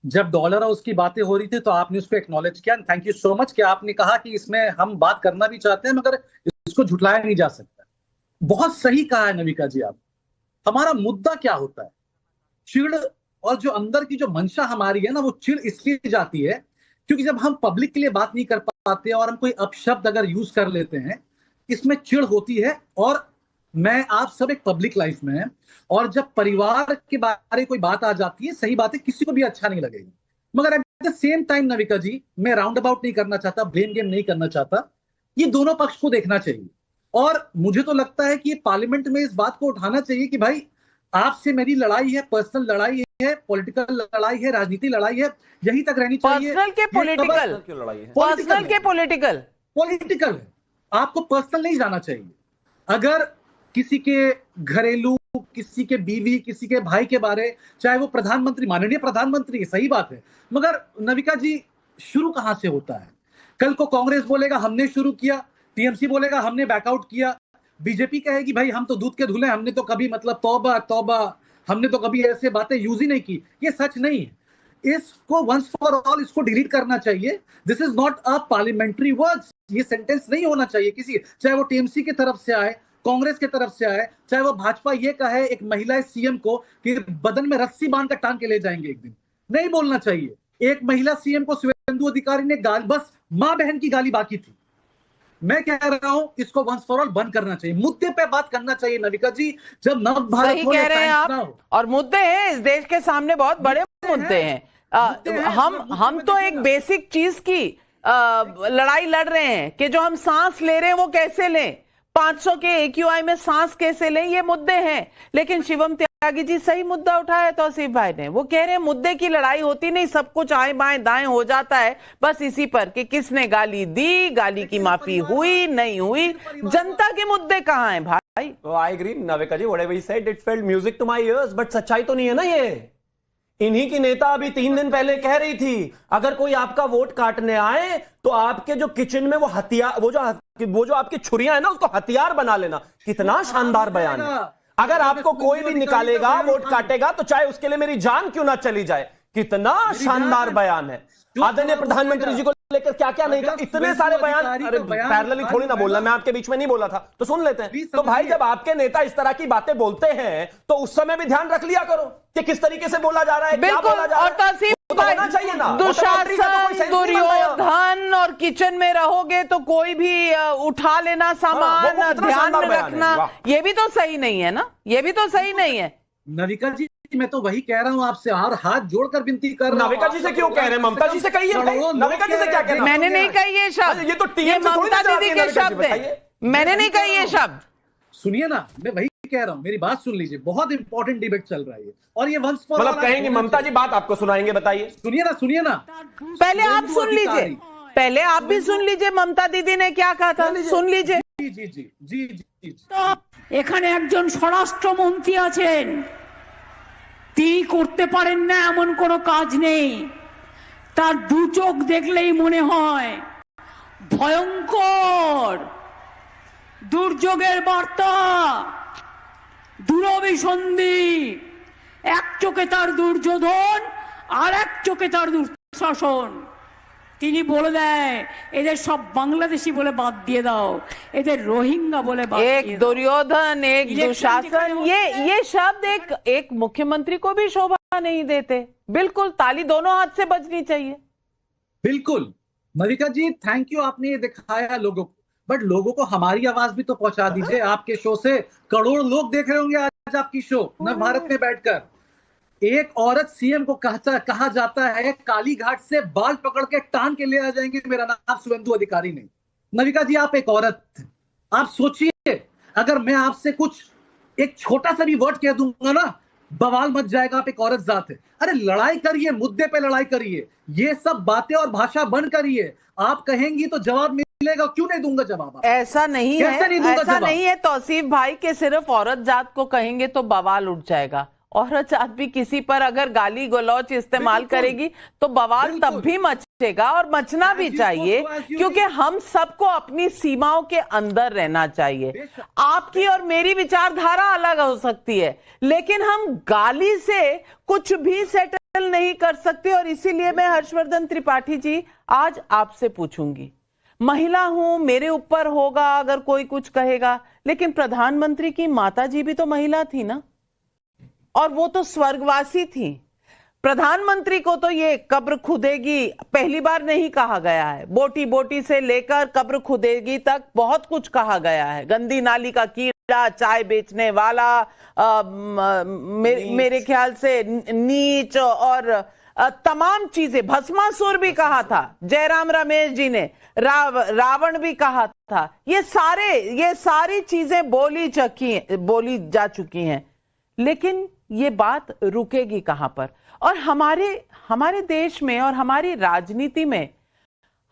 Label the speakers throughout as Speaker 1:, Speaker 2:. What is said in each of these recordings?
Speaker 1: जब dollar house की बातें हो रही थी तो आपने उसको एक्नॉलेज किया। थैंक यू सो मच कि आपने कहा कि इसमें हम बात करना भी चाहते हैं मगर इसको झुटलाया नहीं जा सकता। बहुत सही कहा है नविका जी आप। हमारा मुद्दा क्या होता है, चिढ़ और जो अंदर की जो मंशा हमारी है ना, वो चिढ़ इसलिए जाती है क्योंकि जब हम पब्लिक के लिए बात नहीं कर पाते और हम कोई अपशब्द अगर यूज कर लेते हैं, इसमें चिढ़ होती है। और मैं आप सब एक पब्लिक लाइफ में है, और जब परिवार के बारे कोई बात आ जाती है, सही बात है, किसी को भी अच्छा नहीं लगेगा। मगर at the same time Navika ji, मैं राउंड अबाउट नहीं करना चाहता, ब्लेम गेम नहीं करना चाहता, ये दोनों पक्ष को देखना चाहिए। और मुझे तो लगता है कि ये पार्लियामेंट में इस बात को उठाना चाहिए कि भाई आपसे मेरी लड़ाई है, पर्सनल लड़ाई है, पॉलिटिकल लड़ाई है, राजनीति लड़ाई है, यही तक रहनी चाहिए।
Speaker 2: पर्सनल के पॉलिटिकल, पर्सनल के पॉलिटिकल,
Speaker 1: पॉलिटिकल है, आपको पर्सनल नहीं जाना चाहिए। अगर किसी के घरेलू, किसी के बीवी, किसी के भाई के बारे, चाहे वो प्रधानमंत्री, माननीय प्रधानमंत्री है, सही बात है, मगर नविका जी शुरू कहां से होता है? कल को कांग्रेस बोलेगा हमने शुरू किया, टीएमसी बोलेगा हमने बैकआउट किया, बीजेपी कहेगी भाई हम तो दूध के धुले, हमने तो कभी मतलब तौबा तौबा, हमने तो कभी ऐसे बातें यूज ही नहीं की। ये सच नहीं है। इसको वंस फॉर ऑल इसको डिलीट करना चाहिए। This is not a parliamentary words. ये सेंटेंस नहीं होना चाहिए किसी, चाहे वो टीएमसी की तरफ से आए, कांग्रेस की तरफ से आए, चाहे वो भाजपा ये कहे एक महिला सीएम को कि बदन में रस्सी बांध कर टांग के ले जाएंगे एक दिन, नहीं बोलना चाहिए। एक महिला सीएम को शुभेंदु अधिकारी ने बस मां बहन की गाली बाकी थी। मैं कह रहा हूं इसको वंस फॉर ऑल बंद करना चाहिए, मुद्दे पे बात करना चाहिए नविका जी। जब नव भारत
Speaker 2: सही कह रहे हैं आप, और मुद्दे हैं इस देश के सामने, बहुत बड़े मुद्दे हैं। हम तो एक बेसिक चीज की लड़ाई लड़ रहे हैं कि जो हम सांस ले रहे हैं वो कैसे लें, 500 के AQI में सांस कैसे लें, ये मुद्दे हैं। लेकिन शिवम त्यागी जी सही मुद्दा उठाया तौसीफ भाई ने। वो कह रहे हैं मुद्दे की लड़ाई होती नहीं, सब कुछ आएं बाएं दाएं हो जाता है बस इसी पर कि किसने गाली दी, गाली की माफी हुई नहीं हुई, जनता के मुद्दे कहां हैं भाई?
Speaker 3: तो I agree Navika ji, whatever he said it felt music to my ears, but सच्चाई तो नहीं है ना ये। इन्हीं की नेता अभी 3 दिन पहले कह रही थी अगर कोई आपका वोट काटने आए तो आपके जो किचन में वो हथियार, वो जो आपकी छुरियां है ना, उसको हथियार बना लेना। कितना शानदार बयान है। अगर आपको कोई भी निकालेगा, वोट काटेगा, तो चाहे उसके लिए मेरी जान क्यों ना चली जाए। कितना शानदार बयान है। आदरणीय प्रधानमंत्री जी को लेकर क्या क्या नहीं कहा, इतने सारे बयान। अरे पैरेलली थोड़ी ना बोलना, मैं आपके बीच में नहीं बोला था, तो सुन लेते हैं। तो भाई जब आपके नेता इस तरह की बातें बोलते हैं तो उस समय भी ध्यान रख लिया करो कि किस तरीके से बोला जा रहा है, क्या बोला जा रहा है। होना चाहिए ना।
Speaker 2: दुशासन, दुर्योधन और किचन में रहोगे तो कोई भी उठा लेना सामान, ध्यान में रखना, ये भी तो सही नहीं है ना, ये भी तो सही नहीं है।
Speaker 1: नविका जी मैं तो वही कह रहा हूं आपसे, और हाथ जोड़कर विनती कर रहा हूं।
Speaker 3: नविका जी से क्यों कह रहे हैं? ममता जी से कहिए। नविका जी से क्या कहना?
Speaker 2: मैंने नहीं कही ये शब्द,
Speaker 3: ये तो
Speaker 2: ममता दीदी के शब्द है, मैंने नहीं कही ये शब्द।
Speaker 1: सुनिए ना, मैं वही कह रहा हूं, मेरी बात सुन लीजिए, बहुत इंपॉर्टेंट डिबेट चल रहा है और ये वंस फॉर
Speaker 3: मतलब कहेंगे ममता जी बात आपको सुनाएंगे, बताइए।
Speaker 1: सुनिए ना
Speaker 2: पहले आप सुन लीजिए, पहले आप भी सुन लीजिए ममता दीदी ने क्या कहा था, सुन लीजिए।
Speaker 1: जी जी जी जी जी।
Speaker 4: এখানে একজন স্বরাষ্ট্রমন্ত্রী আছেন, তিনি করতে পারেন না এমন কোনো কাজ নেই। তার দু চোখ দেখলেই মনে হয় ভয়ঙ্কর দুর্যোগের বার্তা, দুরভিসন্ধি। এক চোখে তার দুর্যোধন আর এক চোখে তার দুঃশাসন। তিনি বলে দেয় এদের সব বাংলাদেশি বলে বাদ দিয়ে দাও, এদের রোহিঙ্গা বলে বাদ দিয়ে দাও।
Speaker 2: एक दुर्योधन, एक दुशासन, ये शब्द एक मुख्यमंत्री को भी शोभा नहीं देते। बिल्कुल, ताली दोनों हाथ से बजनी चाहिए।
Speaker 1: बिल्कुल नविका जी, थैंक यू, आपने ये दिखाया लोगों को, बट लोगों को हमारी आवाज भी तो पहुंचा दीजिए। आपके शो से करोड़ लोग देख रहे होंगे आज आपकी शो नव भारत में बैठकर। एक औरत सीएम को कहा जाता है काली घाट से बाल पकड़ के टांग के ले आ जाएंगे, मेरा नाम शुभेंदु अधिकारी नहीं। नविका जी आप एक औरत, आप सोचिए अगर मैं आपसे कुछ एक छोटा सा भी वर्ड कह दूंगा ना, बवाल मच जाएगा। आप एक औरत जात है, अरे लड़ाई करिए, मुद्दे पे लड़ाई करिए, ये सब बातें और भाषा बंद करिए। आप कहेंगी तो जवाब मिलेगा, क्यों नहीं दूंगा जवाब?
Speaker 2: ऐसा नहीं है, ऐसा नहीं है तौसीफ भाई के सिर्फ औरत जात को कहेंगे तो बवाल उठ जाएगा। औरत जात भी किसी पर अगर गाली गलौच इस्तेमाल करेगी तो बवाल तब भी मचेगा, और मचना भी चाहिए, क्योंकि हम सबको अपनी सीमाओं के अंदर रहना चाहिए। आपकी और मेरी विचारधारा अलग हो सकती है, लेकिन हम गाली से कुछ भी सेट हैंडल नहीं कर सकती। और इसीलिए मैं हर्षवर्धन त्रिपाठी जी आज आपसे पूछूंगी, महिला हूं, मेरे ऊपर होगा अगर कोई कुछ कहेगा, लेकिन प्रधानमंत्री की माता जी भी तो महिला थी ना, और वो तो स्वर्गवासी थी। प्रधानमंत्री को तो ये कब्र खुदेगी पहली बार नहीं कहा गया है, बोटी बोटी से लेकर कब्र खुदेगी तक बहुत कुछ कहा गया है। गंदी नाली का कीड़ा, चाय बेचने वाला, मेरे ख्याल से नीच, और तमाम चीजें, भस्मासुर भी कहा था जयराम रमेश जी ने, रावण भी कहा था। ये सारी चीजें बोली जा चुकी हैं, लेकिन ये बात रुकेगी कहां पर? और हमारे देश में और हमारी राजनीति में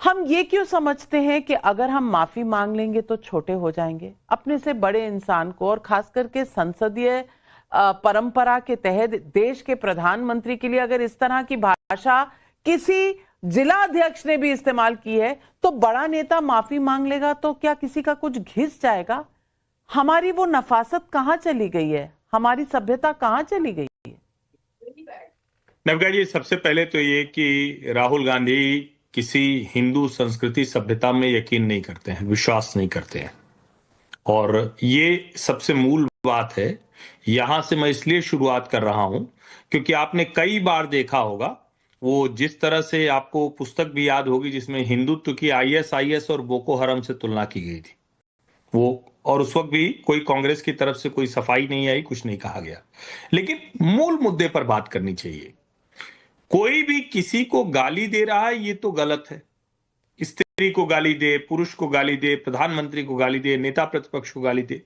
Speaker 2: हम ये क्यों समझते हैं कि अगर हम माफी मांग लेंगे तो छोटे हो जाएंगे? अपने से बड़े इंसान को, और खास करके संसदीय परंपरा के तहत देश के प्रधानमंत्री के लिए अगर इस तरह की भाषा किसी जिला अध्यक्ष ने भी इस्तेमाल की है, तो बड़ा नेता माफी मांग लेगा तो क्या किसी का कुछ घिस जाएगा? हमारी वो नफासत कहां चली गई है? हमारी सभ्यता कहां चली गई है?
Speaker 5: नवका जी, सबसे पहले तो ये कि राहुल गांधी किसी हिंदू संस्कृति सभ्यता में यकीन नहीं करते हैं, विश्वास नहीं करते हैं, और ये सबसे मूल बात है। यहां से मैं इसलिए शुरुआत कर रहा हूं क्योंकि आपने कई बार देखा होगा, वो जिस तरह से आपको पुस्तक भी याद होगी जिसमें हिंदुत्व की आईएसआईएस और बोको हरम से तुलना की गई थी, वो, और उस वक्त भी कोई कांग्रेस की तरफ से कोई सफाई नहीं आई, कुछ नहीं कहा गया। लेकिन मूल मुद्दे पर बात करनी चाहिए। कोई भी किसी को गाली दे रहा है ये तो गलत है। स्त्री को गाली दे, पुरुष को गाली दे, प्रधानमंत्री को गाली दे, नेता प्रतिपक्ष को गाली दे,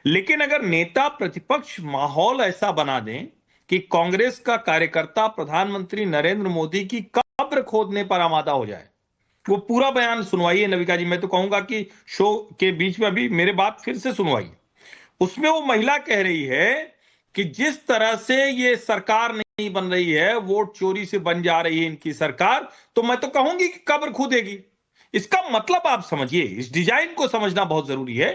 Speaker 5: लेकिन अगर नेता प्रतिपक्ष माहौल ऐसा बना दें कि कांग्रेस का कार्यकर्ता प्रधानमंत्री नरेंद्र मोदी की कब्र खोदने पर आमादा हो जाए, वो पूरा बयान सुनवाइए नविका जी। मैं तो कहूंगा कि शो के बीच में अभी मेरे बात फिर से सुनवाइए। उसमें वो महिला कह रही है कि जिस तरह से ये सरकार नहीं बन रही है, वोट चोरी से बन जा रही है इनकी सरकार, तो मैं तो कहूंगी कि कब्र खुदेगी। इसका मतलब आप समझिए, इस डिजाइन को समझना बहुत जरूरी है।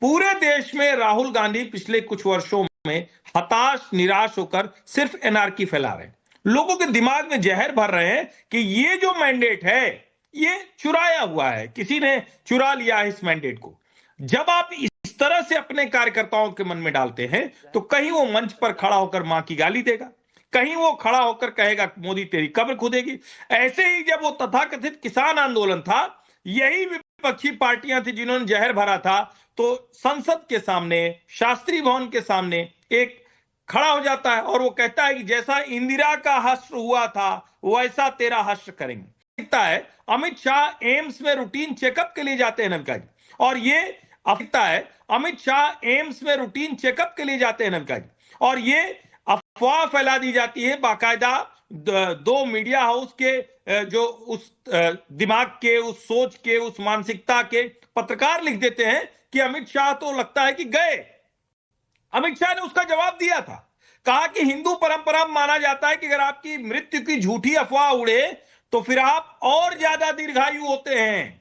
Speaker 5: पूरे देश में राहुल गांधी पिछले कुछ वर्षों में हताश, निराश होकर सिर्फ एनार्की फैला रहे हैं, लोगों के दिमाग में जहर भर रहे हैं कि ये जो मैंडेट है ये चुराया हुआ है, किसी ने चुरा लिया है इस मैंडेट को। जब आप इस तरह से अपने कार्यकर्ताओं के मन में डालते हैं तो कहीं वो मंच पर खड़ा होकर मां की गाली देगा, कहीं वो खड़ा होकर कहेगा मोदी तेरी कब्र खुदेगी। ऐसे ही जब वो तथाकथित किसान आंदोलन था, यही विपक्षी पार्टियां थी जिन्होंने जहर भरा था, तो संसद के सामने, शास्त्री भवन के सामने एक खड़ा हो जाता है और वो कहता है कि जैसा इंदिरा का हश्र हुआ था वैसा तेरा हश्र करेंगे। दिखता है अमित शाह एम्स में रूटीन चेकअप के लिए जाते हैं नवका जी, और ये दिखता है अमित शाह एम्स में रूटीन चेकअप के लिए जाते हैं नवका जी, और ये अफवाह फैला दी जाती है बाकायदा। दो मीडिया हाउस के जो उस दिमाग के, उस सोच के, उस मानसिकता के पत्रकार लिख देते हैं कि अमित शाह तो लगता है कि गए। अमित शाह ने उसका जवाब दिया था, कहा कि हिंदू परंपरा में माना जाता है कि अगर आपकी मृत्यु की झूठी अफवाह उड़े तो फिर आप और ज्यादा दीर्घायु होते हैं।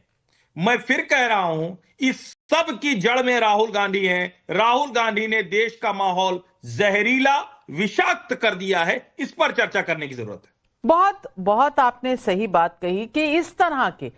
Speaker 5: मैं फिर कह रहा हूं, इस सब की जड़ में राहुल गांधी हैं। राहुल गांधी ने देश का माहौल जहरीला, विषाक्त कर दिया है। इस पर चर्चा करने की जरूरत है।
Speaker 2: बहुत बहुत आपने सही बात कही कि इस तरह के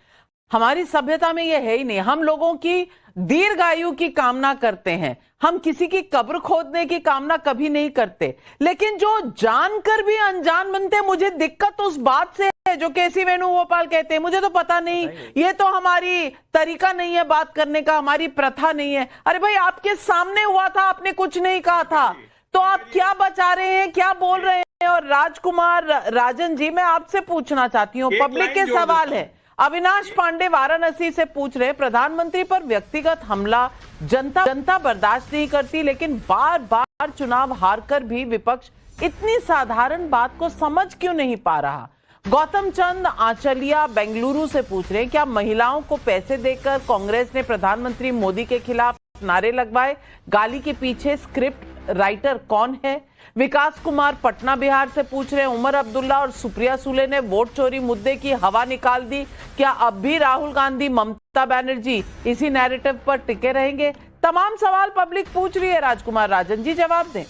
Speaker 2: हमारी सभ्यता में ये है ही नहीं। हम लोगों की दीर्घायु की कामना करते हैं, हम किसी की कब्र खोदने की कामना कभी नहीं करते, लेकिन जो जानकर भी अनजान बनते हैं, मुझे दिक्कत उस बात से है जो केसी वेणुगोपाल कहते हैं मुझे तो पता नहीं, ये तो हमारी तरीका नहीं है बात करने का, हमारी प्रथा नहीं है। अरे भाई, आपके सामने हुआ था, आपने कुछ नहीं कहा था, तो आप क्या बचा रहे हैं, क्या बोल रहे हैं? और राजकुमार राजन जी, मैं आपसे पूछना चाहती हूँ, पब्लिक के सवाल है। अविनाश पांडे वाराणसी से पूछ रहे, प्रधानमंत्री पर व्यक्तिगत हमला जनता बर्दाश्त नहीं करती, लेकिन बार बार चुनाव हारकर भी विपक्ष इतनी साधारण बात को समझ क्यों नहीं पा रहा? गौतम चंद आंचलिया बेंगलुरु से पूछ रहे हैं, क्या महिलाओं को पैसे देकर कांग्रेस ने प्रधानमंत्री मोदी के खिलाफ नारे लगवाए? गाली के पीछे स्क्रिप्ट राइटर कौन है? विकास कुमार पटना बिहार से पूछ रहे हैं, उमर अब्दुल्ला और सुप्रिया सुले ने वोट चोरी मुद्दे की हवा निकाल दी, क्या अब भी राहुल गांधी, ममता बनर्जी इसी नैरेटिव पर टिके रहेंगे? तमाम सवाल पब्लिक पूछ रही है। राजकुमार राजन जी जवाब दें।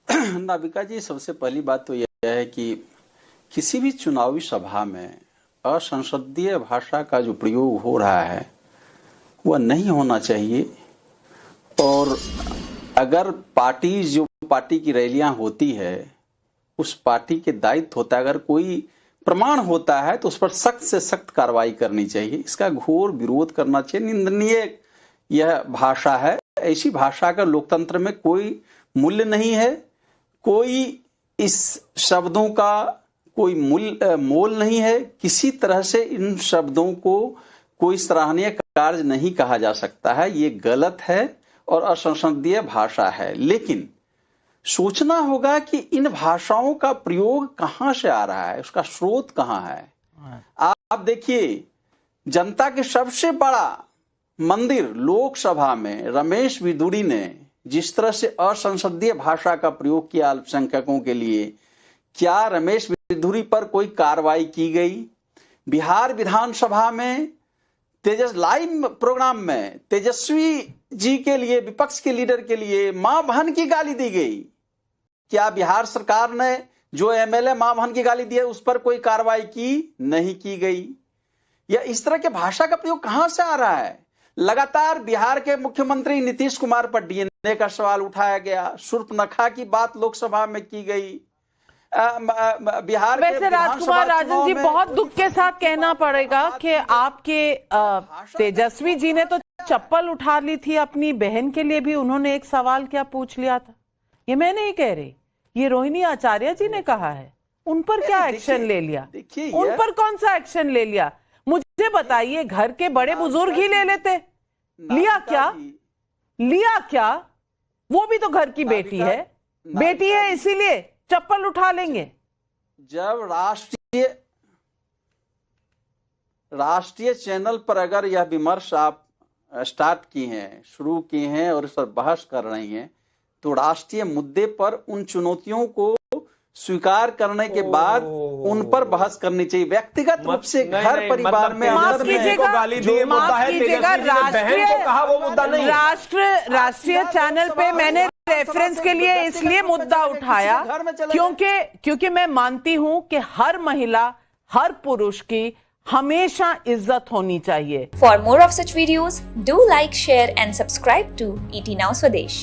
Speaker 6: नाविका जी, सबसे पहली बात तो यह है कि किसी भी चुनावी सभा में असंसदीय भाषा का जो प्रयोग हो रहा है वह नहीं होना चाहिए। और अगर पार्टी की रैलियां होती है, उस पार्टी के दायित्व होता है, अगर कोई प्रमाण होता है तो उस पर सख्त से सख्त कार्रवाई करनी चाहिए। इसका घोर विरोध करना चाहिए। निंदनीय यह भाषा है। ऐसी भाषा का लोकतंत्र में कोई मूल्य नहीं है। कोई इस शब्दों का कोई मोल नहीं है। किसी तरह से इन शब्दों को कोई सराहनीय कार्य नहीं कहा जा सकता है। ये गलत है और असंसदीय भाषा है। लेकिन सोचना होगा कि इन भाषाओं का प्रयोग कहां से आ रहा है, उसका स्रोत कहां है। आप देखिए, जनता के सबसे बड़ा मंदिर लोकसभा में रमेश विधुरी ने जिस तरह से असंसदीय भाषा का प्रयोग किया अल्पसंख्यकों के लिए, क्या रमेश विधुरी पर कोई कार्रवाई की गई? बिहार विधानसभा में लाइव प्रोग्राम में तेजस्वी जी के लिए, विपक्ष के लीडर के लिए मां बहन की गाली दी गई। क्या बिहार सरकार ने जो एमएलए मां बहन की गाली दी है उस पर कोई कार्रवाई की? नहीं की गई। या इस तरह के भाषा का प्रयोग कहां से आ रहा है? लगातार बिहार के मुख्यमंत्री नीतीश कुमार पर डीएनए का सवाल उठाया गया। शूर्पणखा की बात लोकसभा में की गई। बिहार
Speaker 2: वैसे राजकुमार राजन जी, बहुत दुख के साथ कहना पड़ेगा कि आपके तेजस्वी जी ने तो चप्पल उठा ली थी अपनी बहन के लिए भी। उन्होंने एक सवाल क्या पूछ लिया था, ये मैं नहीं कह रही, ये रोहिणी आचार्य जी ने कहा है। उन पर क्या एक्शन ले लिया? उन पर कौन सा एक्शन ले लिया? मुझे बताइए, घर के बड़े बुजुर्ग ही ले लेते। लिया क्या? लिया क्या? वो भी तो घर की बेटी है। बेटी है इसीलिए चप्पल उठा लेंगे।
Speaker 6: जब राष्ट्रीय चैनल पर अगर यह विमर्श आप स्टार्ट की हैं, शुरू की हैं और इस पर बहस कर रही हैं, तो राष्ट्रीय मुद्दे पर उन चुनौतियों को स्वीकार करने के बाद उन पर बहस करनी चाहिए। व्यक्तिगत रूप से घर परिवार में
Speaker 2: राष्ट्रीय चैनल पे मैंने रेफरेंस के लिए इसलिए मुद्दा उठाया क्योंकि मैं मानती हूं कि हर महिला, हर पुरुष की हमेशा इज्जत होनी चाहिए।
Speaker 7: For more of such videos, do like, share and subscribe to ET Now Swadesh.